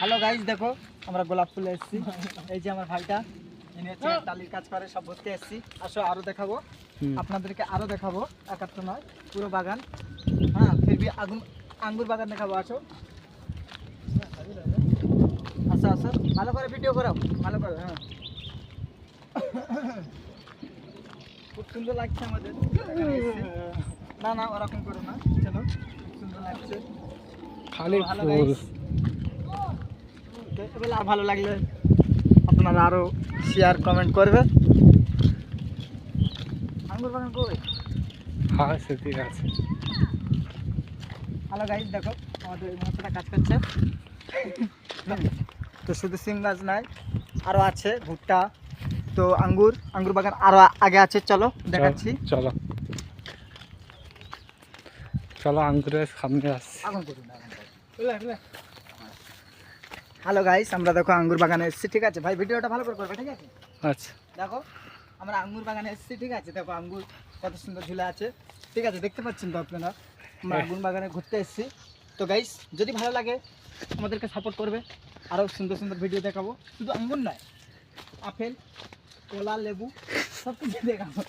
Hello guys, দেখো আমরা গোলাপ ফুলে এসেছি। এই যে আমার ভাইটা, ইনি হচ্ছে টালির কাজ করে, সব ভর্তি এসেছি। আসো আরো দেখাবো আপনাদেরকে, আরো দেখাবো, একাত্র নয় পুরো বাগান। হ্যাঁ, ফিরবি আঙ্গুর বাগান দেখাবো। আসো আসো আসো, ভালো করে ভিডিও করো, ভালো করে। হ্যাঁ, খুব সুন্দর লাগছে আমাদের এখানে এসে। না না, ওরকম করো না, চলো, খুব সুন্দর লাগছে। খালি ভালো ফুল। গাইস, এবার আর ভালো লাগলে আপনারা আরো শেয়ার কমেন্ট করবেন। আঙ্গুর বাগান কই? হ্যাঁ, সে ঠিক আছে। হ্যালো গাইস, দেখো আমাদের এই মশাটা কাজ করছে। তো শুধু সিম গাছ নাই, আরো আছে ভুট্টা, তো আঙ্গুর বাগান আরো আগে আছে, চলো দেখাচ্ছি। চলো চলো, আঙ্গুরের সামনে আসছি। আগুন করুন, হ্যালো গাইস, আমরা দেখো আঙ্গুর বাগানে এসেছি, ঠিক আছে ভাই? ভিডিওটা ভালো করে করবে, ঠিক আছে? আচ্ছা, দেখো আমরা আঙ্গুর বাগানে এসেছি, ঠিক আছে? দেখো আঙ্গুর কত সুন্দর ঝুলে আছে, ঠিক আছে? দেখতে পাচ্ছেন তো আপনারা, আমরা আঙ্গুর বাগানে ঘুরতে এসেছি। তো গাইস, যদি ভালো লাগে আমাদেরকে সাপোর্ট করবে, আরও সুন্দর সুন্দর ভিডিও দেখাবো। শুধু আঙ্গুর নয়, আপেল, কলা, লেবু সব কিছু দেখাবো।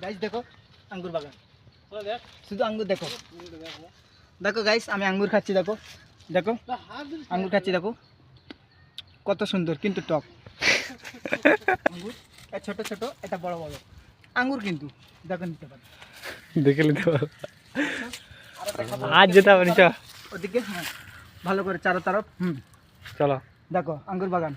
গাইস দেখো আঙ্গুর বাগান, শুধু আঙ্গুর দেখো। দেখো গাইস, আমি আঙ্গুর খাচ্ছি, দেখো দেখো আঙ্গুর খাচ্ছি, দেখো কত সুন্দর, কিন্তু টক আঙ্গুর। ছোট ছোট, এটা বড় বড় আঙ্গুর, কিন্তু দেখো নিতে পারো। দেখে নিতে পারো। আরো দেখাবো, আজ যেতে পারি, ওদিকে। হ্যাঁ, ভালো করে চারো তরফ। চলো। দেখো আঙ্গুর বাগান।